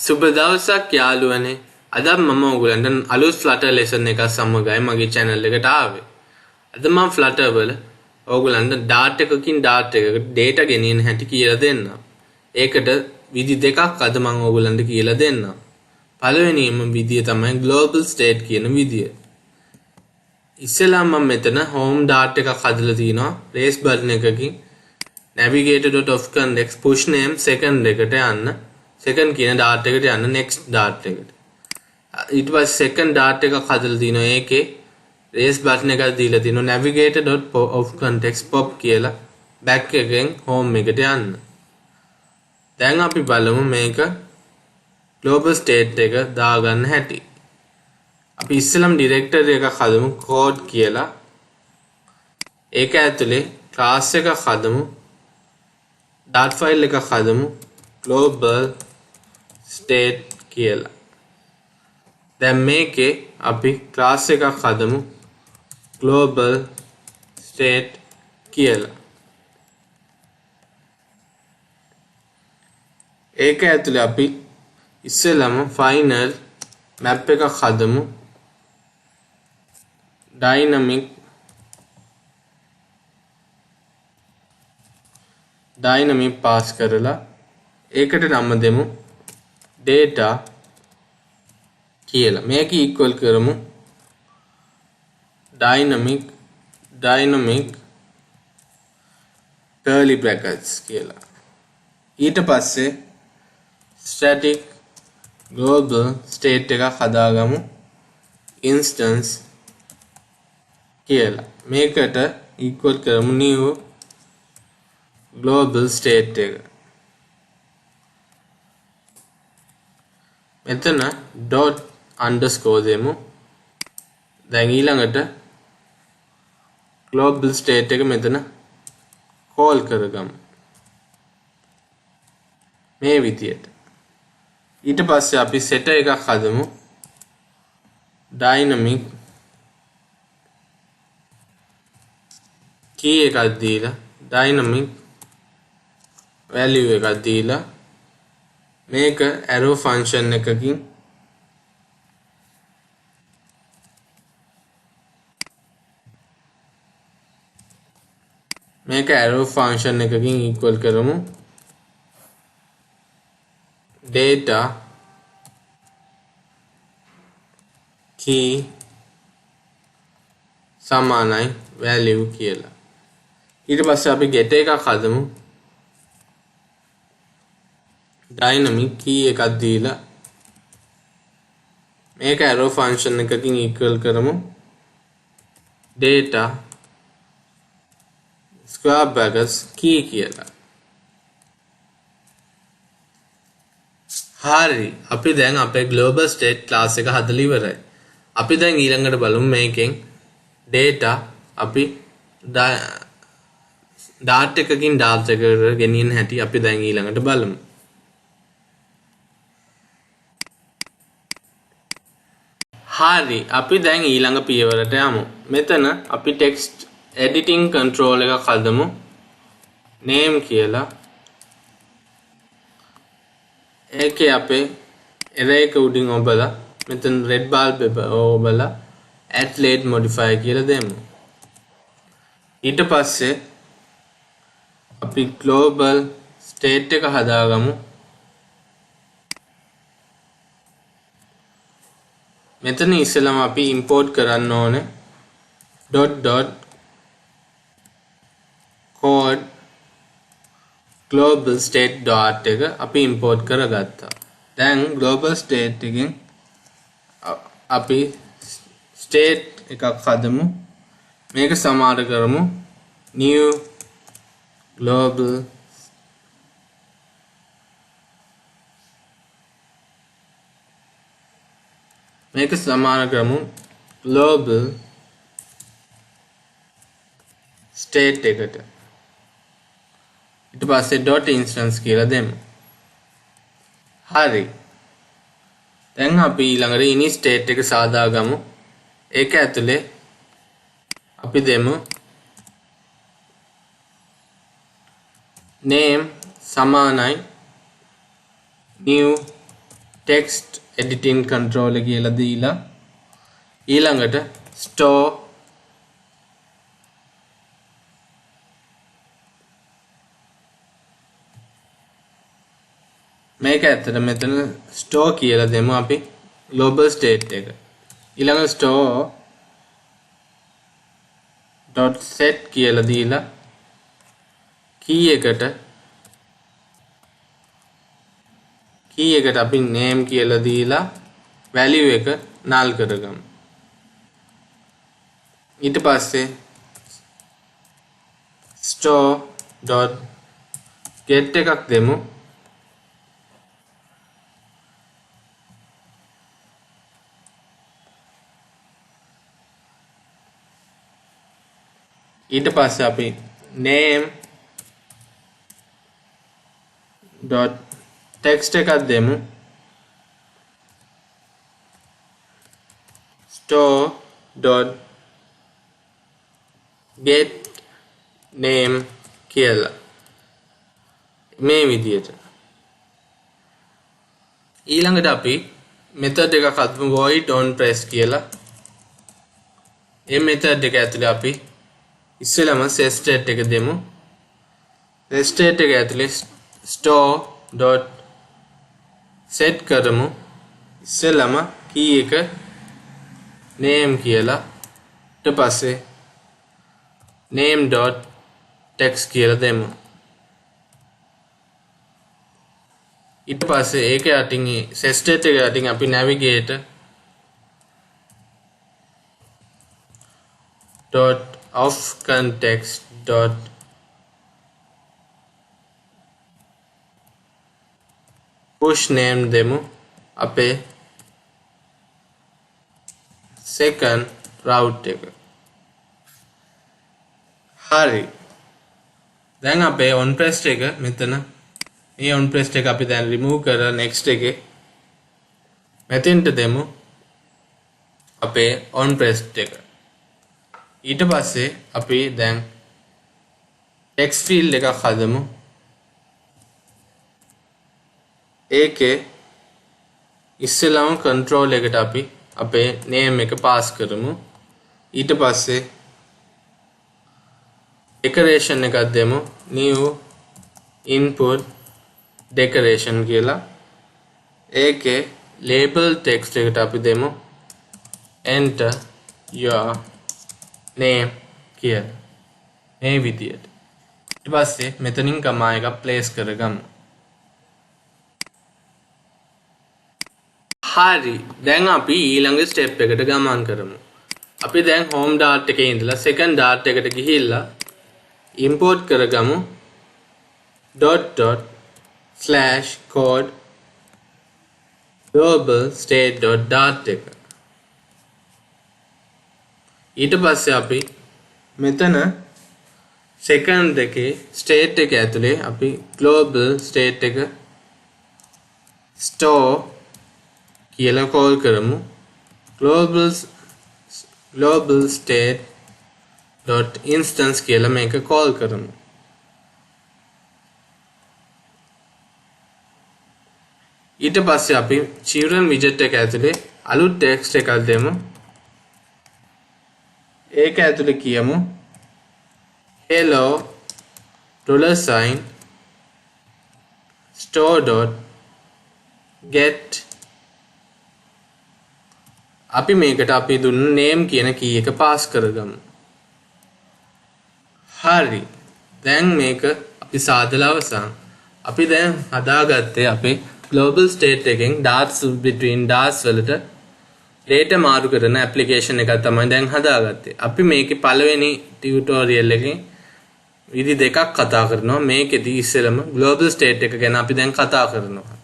සුබ දවසක් යාළුවනේ. අද මම ඔයගලන්ට අලුත් Flutter lesson එකක් සමගයි මගේ channel එකට ආවේ. අද මම Flutter වල ඔයගලන්ට dart එකකින් dart එකකට data ගෙනියන හැටි කියලා දෙන්නම්. ඒකට විදි දෙකක් අද මම ඔයගලන්ට කියලා දෙන්නම්. පළවෙනිම විදිය තමයි global state කියන විදිය. ඉස්සෙල්ලා මම මෙතන home dart එකක් හදලා තිනවා. raise button එකකින් navigator.of context push name second එකට යන්න. second කියන dart එකට යන්න next dart එකට. ඊට පස්සේ second dart එකක් හදලා තිනවා. ඒකේ raise button එකක් දීලා තිනවා navigator.of context pop කියලා back එකෙන් home එකට යන්න. දැන් අපි බලමු මේක global state එක දාගන්න හැටි. අපි ඉස්සෙල්ලාම directory එකක් හදමු code කියලා. ඒක ඇතුලේ class එකක් හදමු. dart file එකක් හදමු global state කියලා. දැන් මේකේ අපි class එකක් හදමු global state කියලා. ඒක ඇතුලේ අපි ඉස්සෙල්ලාම final map එකක් හදමු dynamic pass කරලා ඒකට නම දෙමු data කියලා. මේක equal කරමු dynamic curly brackets කියලා. ඊට පස්සේ static global state එකක් හදාගමු instance කියලා. මේකට equal කරමු new global state එක. මෙතන dot underscore දෙමු. දැන් ඊළඟට global state එක මෙතන call කරගමු මේ විදියට. ඊට පස්සේ අපි setter එකක් හදමු dynamic key එකක් දීලා dynamic value එකක් දීලා මේක arrow function එකකින් equal කරමු data key සමානයි value කියලා. ඊට පස්සේ අපි get එකක් හදමු dynamic key එකක් දීලා මේක arrow function එකකින් equal කරමු data square brackets key කියලා. හරි, අපි දැන් අපේ global state class එක හදලා ඉවරයි. අපි දැන් ඊළඟට බලමු මේකෙන් data අපි dart එකකින් dart එකකට ගෙනියන හැටි අපි දැන් ඊළඟට බලමු. හරි, අපි දැන් ඊළඟ පියවරට යමු. මෙතන අපි text editing control එකක් හදමු name කියලා. ඒකේ අපේ array එක උඩින් ඔබලා මෙතන red bulb ඔබලා add late modifier කියලා දෙමු. ඊට පස්සේ අපි global state එක හදාගමු. මෙතන ඉස්සෙල්ලාම අපි import කරන්න ඕනේ code global state dot එක අපි import කරගත්තා. දැන් global state එකෙන් අපි state එකක් හදමු. මේක සමාන කරමු new global global state එකට. ඊට පස්සේ dot instance කියලා දෙමු. හරි. දැන් අපි ඊළඟට init state එක සාදාගමු. ඒක ඇතුලේ අපි දෙමු name සමානයි new text editing control කියලා දීලා ඊළඟට store මේක ඇත්තට මෙතන store කියලා දෙමු අපි global state එක. ඊළඟ store dot set කියලා දීලා key එකට අපි name කියලා දීලා value එක null කරගමු. ඊට පස්සේ store dot get එකක් දෙමු. ඊට පස්සේ අපි name dot text එකක් දෙමු. store dot get name කියලා මේ විදියට. ඊළඟට අපි method එකක් හදමු void onPress කියලා. මේ method එක ඇතුලේ අපි ඉස්සෙල්ලාම set state එක දෙමු. set state එක ඇතුලේ store dot set කරමු. ඉස්සෙල්ලාම key එක name කියලා. ඊට පස්සේ name dot text කියලා දෙමු. ඊට පස්සේ ඒක යටින් set state එක යටින් අපි navigate dot of context dot push name demo අපේ second route එක. හරි. දැන් අපේ on press එක මෙතන මේ on press එක අපි දැන් remove කරලා next එකේ මෙතෙන්ට දෙමු අපේ on press එක. ඊට පස්සේ අපි දැන් text field එකක් හදමු. ඒකේ ඉස්සෙල්ලාම control එකට අපි අපේ name එක pass කරමු. ඊට පස්සේ decoration එකක් දෙමු. new input decoration කියලා. ඒකේ label text එකට අපි දෙමු enter your name කියලා. මේ විදියට. ඊට පස්සේ මෙතනින් කමා එකක් place කරගමු. හරි. දැන් අපි ඊළඟ step එකට ගමන් කරමු. අපි දැන් home dart එකේ ඉඳලා second dart එකට ගිහිල්ලා import කරගමු ./code global state.dart එක. ඊට පස්සේ අපි මෙතන second එකේ state එක ඇතුලේ අපි global state එක store කියලා call කරමු. global state dot instance කියලා මේක call කරමු. ඊට පස්සේ අපි children widget එක ඇතුලේ අලුත් text එකක් දෙමු. ඒක ඇතුලේ කියමු hello $sign store dot get අපි මේකට අපි දුන්න name කියන key එක pass කරගමු. හරි. දැන් මේක අපි සාදලා අවසන්. අපි දැන් හදාගත්තේ අපේ global state එකෙන් darts between darts වලට data මාරු කරන application එකක් තමයි දැන් හදාගත්තේ. අපි මේකේ පළවෙනි tutorial එකේ විදි දෙකක් කතා කරනවා. මේකෙදි ඉස්සෙල්ලම global state එක ගැන අපි දැන් කතා කරනවා.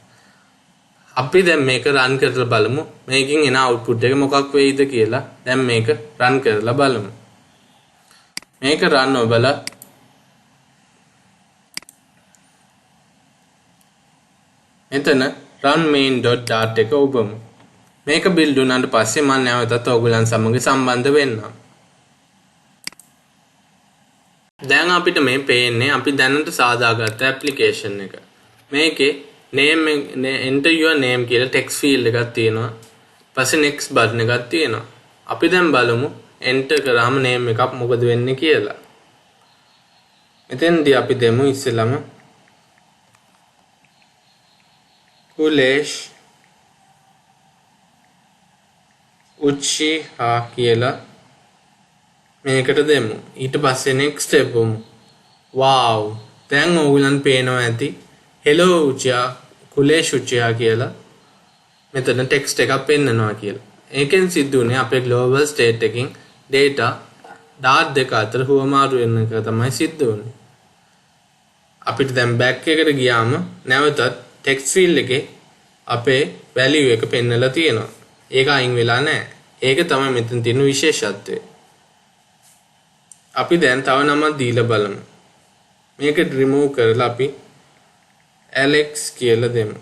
අපි දැන් මේක run කරලා බලමු. මේකෙන් එන output එක මොකක් වෙයිද කියලා. දැන් මේක run කරලා බලමු. මේක run ඔබලා මෙතන run main.dart එක ඔබමු. මේක build වුණාට පස්සේ මම නැවතත් ඔයගලන් සමග සම්බන්ධ වෙන්නම්. දැන් අපිට මේ පේන්නේ අපි දැනට සාදාගත්ත application එක. මේකේ name enter your name කියලා text field එකක් තියෙනවා. ඊපස්සේ next button එකක් තියෙනවා. අපි දැන් බලමු enter කරාම name එකක් මොකද වෙන්නේ කියලා. මෙතෙන්දී අපි දෙමු ඉස්සෙල්ලාම කුලේෂ් උච්චිහා කියලා මේකට දෙමු. ඊට පස්සේ next step උමු. wow දැන් ඕගොල්ලන් පේනවා ඇති hello උච්චිහා කුලේෂ් උච්චිහා කියලා මෙතන text එකක් පෙන්නනවා කියලා. ඒකෙන් සිද්ධ වුණේ අපේ global state එකකින් data dot දෙක අතර හුවමාරු වෙන එක තමයි සිද්ධ වුණේ. අපිට දැන් back එකට ගියාම නැවතත් text field එකේ අපේ value එක පෙන්නලා තියෙනවා. ඒක අයින් වෙලා නැහැ. ඒක තමයි මෙතන තියෙන විශේෂත්වය. අපි දැන් තව නමක් දීලා බලමු. මේක remove කරලා අපි Alex කියලා දෙමු.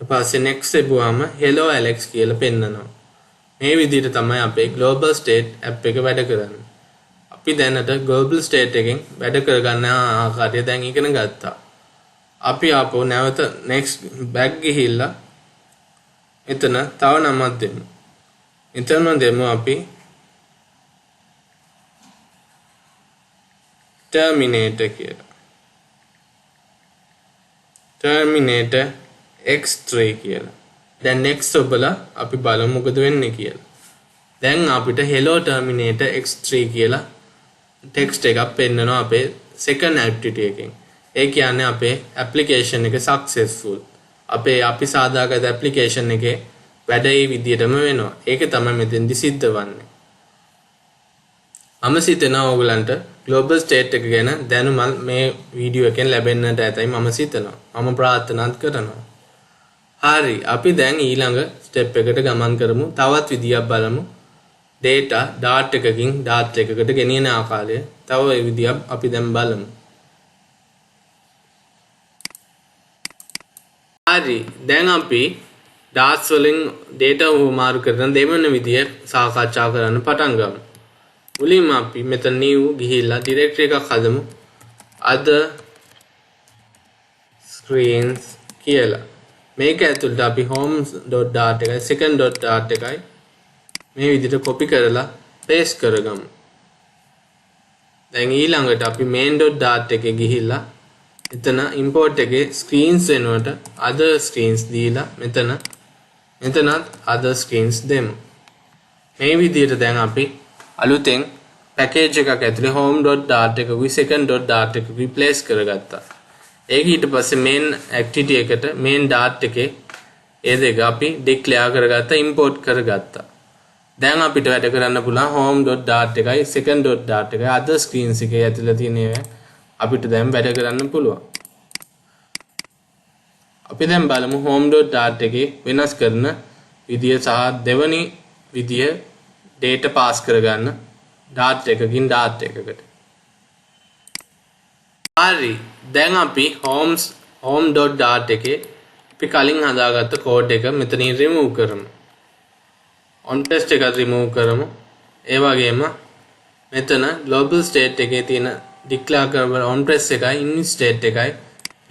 ඊට පස්සේ next එපුවාම hello Alex කියලා පෙන්නනවා. මේ විදිහට තමයි අපේ global state app එක වැඩ කරන්නේ. අපි දැනට global state එකෙන් වැඩ කරගන්න ආකාරය දැන් ඉගෙන ගත්තා. අපි ආපහු නැවත next back ගිහිල්ලා එතන තව නමක් දෙමු. එතන දෙමු අපි terminator කියලා. terminator x3 කියලා. දැන් next ඔබලා අපි බලමු මොකද වෙන්නේ කියලා. දැන් අපිට hello terminator x3 කියලා text එකක් පෙන්නනවා අපේ second activity එකෙන්. ඒ කියන්නේ අපේ application එක successful. අපි සාදාගත application එකේ වැඩ ඒ විදිහටම වෙනවා. ඒක තමයි මෙතෙන්දි සිද්ධ වන්නේ. මම සිතනවා ඔයගලන්ට global state එක ගැන දැනුම මේ වීඩියෝ එකෙන් ලැබෙන්නට ඇතයි මම සිතනවා. මම ප්‍රාර්ථනාත් කරනවා. හරි අපි දැන් ඊළඟ ස්ටෙප් එකට ගමන් කරමු. තවත් විදියක් බලමු. data dart එකකින් dart එකකට ගෙනියන ආකාරය තව ඒ විදියක් අපි දැන් බලමු. හරි දැන් අපි darts වලින් data උමාරු කරන දෙවන විදිය සාකච්ඡා කරන්න පටන් ගමු. මුලින්ම අපි මෙතන new ගිහිල්ලා directory එකක් හදමු. other screens කියලා. මේක ඇතුළට අපි home.dart එකයි second.dart එකයි මේ විදිහට copy කරලා paste කරගමු. දැන් ඊළඟට අපි main.dart එකේ ගිහිල්ලා එතන import එකේ screens වෙනුවට other screens දීලා මෙතනත් other screens දෙමු. මේ විදිහට දැන් අපි අලුතෙන් package එකක් ඇතුලේ home.dart එකකුයි second.dart එකකුයි replace කරගත්තා. ඒක ඊට පස්සේ main activity එකට main dart එකේ ඒ දෙක අපි declare කරගත්තා import කරගත්තා. දැන් අපිට වැඩ කරන්න පුළුවන් home.dart එකයි second.dart එකයි other screens එකේ ඇතුළේ තියෙන ඒවා අපිට දැන් වැඩ කරන්න පුළුවන්. අපි දැන් බලමු home.dart එකේ වෙනස් කරන විදිය සහ දෙවනි විදිය data pass කරගන්න dart එකකින් dart එකකට. හරි දැන් අපි home.dart එකේ අපි කලින් හදාගත්ත code එක මෙතනින් remove කරමු. on test එක remove කරමු. ඒ වගේම මෙතන global state එකේ තියෙන declare කරන on press එකයි in state එකයි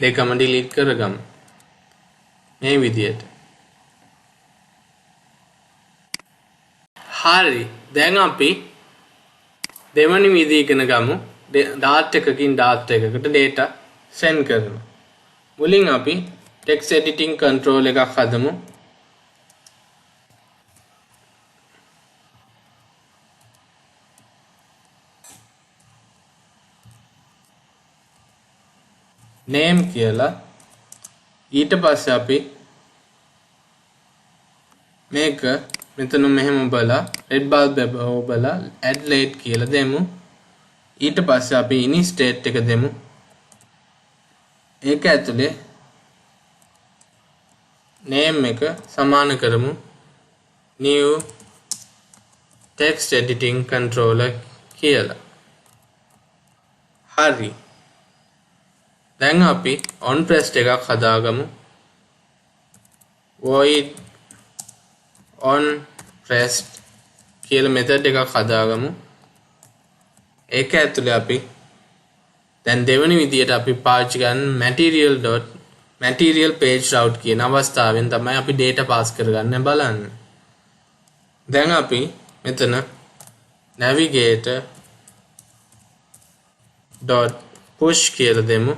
දෙකම delete කරගමු. මේ විදියට. හරි දැන් අපි දෙවනි විදිය ඉගෙන ගමු. dart එකකින් dart එකකට data send කරනවා. මුලින් අපි text editing control එකක් හදමු. name කියලා ඊට පස්සේ අපි මේක මෙතන මෙහෙම බලලා red bulb බලලා add late කියලා දෙමු. ඊට පස්සේ අපි in state එක දෙමු. ඒක ඇතුලේ name එක සමාන කරමු new text editing controller කියලා. හරි දැන් අපි on pressed එකක් හදාගමු. void on pressed කියලා method එකක් හදාගමු. ඒක ඇතුලේ අපි දැන් දෙවෙනි විදියට අපි පාවිච්චි කරන material page route කියන අවස්ථාවෙන් තමයි අපි data pass කරගන්න බලන්නේ. දැන් අපි මෙතන navigator dot push කියලා දෙමු.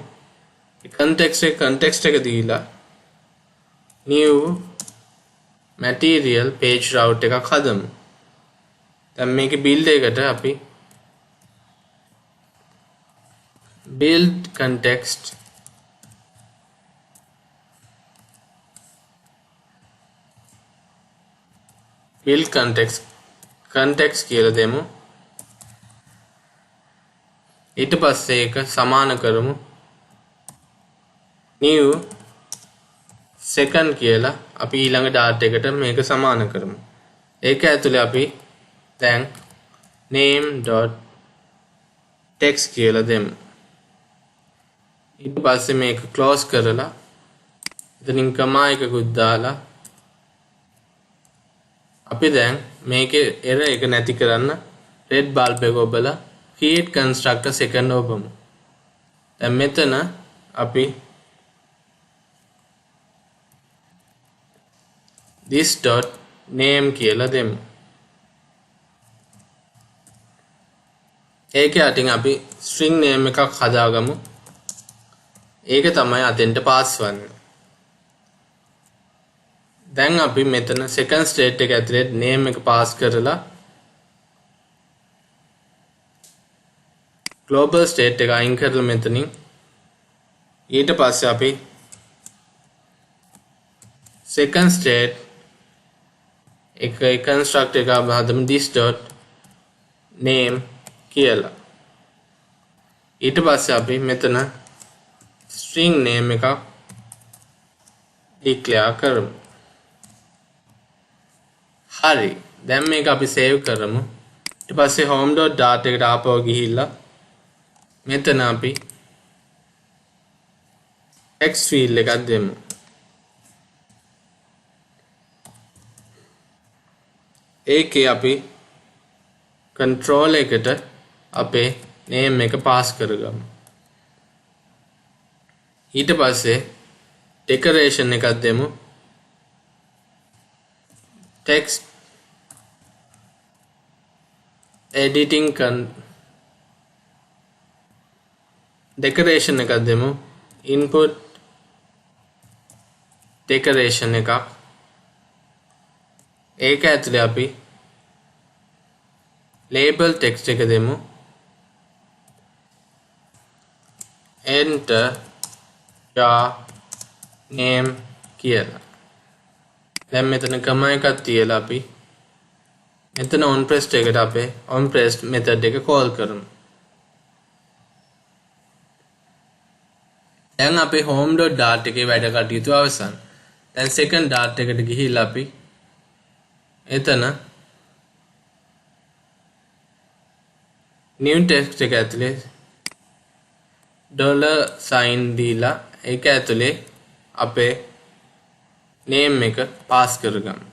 context එක දීලා new material page route එකක් හදමු. දැන් මේකේ build එකට අපි build context කියලා දෙමු. ඊට පස්සේ ඒක සමාන කරමු new second කියලා අපි ඊළඟ data එකට මේක සමාන කරමු. ඒක ඇතුලේ අපි දැන් name.text කියලා දෙමු. ඊට පස්සේ මේක close කරලා එතනින් comma එකකුත් දාලා අපි දැන් මේකේ error එක නැති කරන්න red bulb එක ඔබලා create constructor second ඔබමු. දැන් මෙතන අපි this dot name කියලා දෙමු. ඒකේ අටින් අපි string name එකක් හදාගමු. ඒක තමයි අතෙන්ට pass වන්නේ. දැන් අපි මෙතන second state එක ඇතුලේ name එක pass කරලා global state එක අයින් කරලා මෙතනින් ඊට පස්සේ අපි second state එක constructor එක හදමු this dot name කියලා. ඊට පස්සේ අපි මෙතන string name එකක් declare කරමු. හරි. දැන් මේක අපි save කරමු. ඊට පස්සේ home.dart එකට ආපහු ගිහිල්ලා මෙතන අපි text field එකක් දෙමු. ඒකේ අපි control එකට අපේ name එක pass කරගමු. ඊට පස්සේ decoration එකක් දෙමු. text editing decoration එකක් දෙමු. input decoration එකක්. ඒක ඇතුලේ අපි label text එක දෙමු. enter your name කියලා. දැන් මෙතන comma එකක් තියලා අපි මෙතන on pressed එකට අපේ on pressed method එක call කරමු. දැන් අපේ home.dart එකේ වැඩ කටයුතු අවසන්. දැන් second dart එකට ගිහිල්ලා අපි එතන new text එක ඇතුලේ $sign දීලා ඒක ඇතුලේ අපේ name එක pass කරගමු.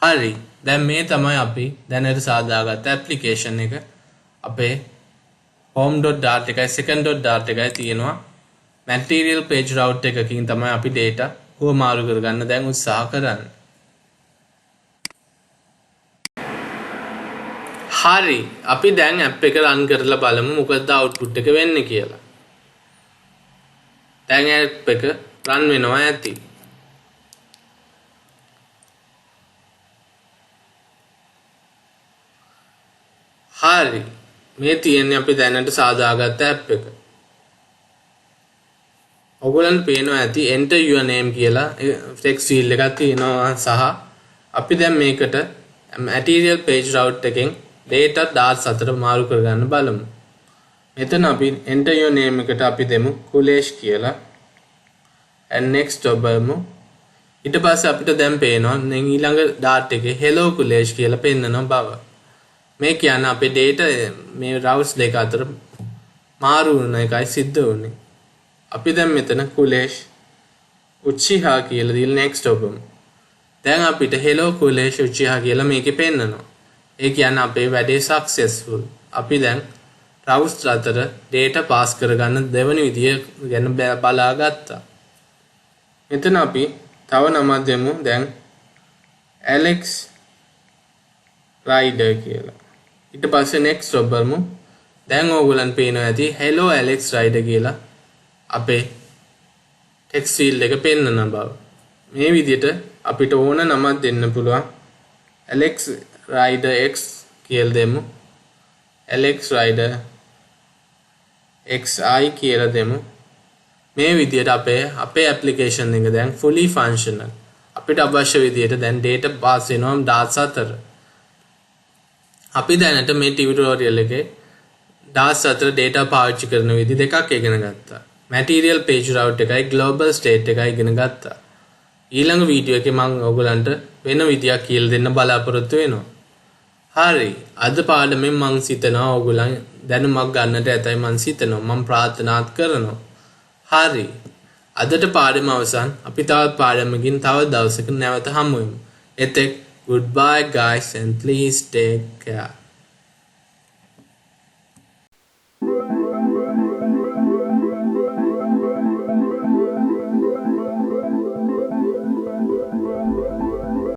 හරි. දැන් මේ තමයි අපි දැනට සාදාගත්ත application එක. අපේ home.dart එකයි second.dart එකයි තියෙනවා. material page route එකකින් තමයි අපි data හුවමාරු කරගන්න දැන් උත්සාහ කරන්නේ. හරි. අපි දැන් app එක run කරලා බලමු මොකද output එක වෙන්නේ කියලා. දැන් app එක run වෙනවා ඇති. හරි. මේ තියෙන්නේ අපි දැනට සාදාගත්ත app එක. ඔයගොල්ලන්ට පේනවා ඇති enter your name කියලා text field එකක් තියෙනවා සහ අපි දැන් මේකට material page route එකෙන් data dart අතර මාරු කරගන්න බලමු. මෙතන අපි enter your name එකට අපි දෙමු කුලේෂ් කියලා. and next ඔබමු. ඊට පස්සේ අපිට දැන් පේනවා ඊළඟ dart එකේ hello කුලේෂ් කියලා පෙන්නන බව. මේ කියන්නේ අපේ data මේ routes දෙක අතර මාරු වෙන එකයි සිද්ධ වුනේ. අපි දැන් මෙතන කුලේෂ් උච්චිහා කියලා දීලා next ඔබමු. දැන් අපිට hello කුලේෂ් උච්චිහා කියලා මේකේ පෙන්නනවා. ඒ කියන්නේ අපේ වැඩේ successful. අපි දැන් රවුස්ටර් අතර data pass කරගන්න දෙවන විදිය ගැන බලා ගත්තා. මෙතන අපි තව නමක් දෙමු. දැන් Alex Rider කියලා. ඊට පස්සේ next job බලමු. දැන් ඕගොල්ලන් පේනවා ඇති hello Alex Rider කියලා අපේ text field එක පෙන්නන බව. මේ විදිහට අපිට ඕන නමක් දෙන්න පුළුවන්. Alex Rider X කියලා දෙමු. Alex Rider XI කියලා දෙමු. මේ විදිහට අපේ application එක දැන් fully functional. අපිට අවශ්‍ය විදිහට දැන් data pass වෙනවා DAS අතර. අපි දැනට මේ tutorial එකේ DAS අතර data පාවිච්චි කරන විදි දෙකක් ඉගෙන ගත්තා. Material page route එකයි global state එකයි ඉගෙන ගත්තා. ඊළඟ වීඩියෝ එකේ මම ඔයගලන්ට වෙන විදියක් කියලා දෙන්න බලාපොරොත්තු වෙනවා. හරි. අද පාඩමෙන් මම සිතනවා ඔයගලන් දැනුමක් ගන්නට ඇතයි මම සිතනවා. මම ප්‍රාර්ථනාත් කරනවා. හරි. අදට පාඩම අවසන්. අපි තවත් පාඩමකින් තව දවසක නැවත හමු වෙමු. එතෙක් goodbye guys and please take care.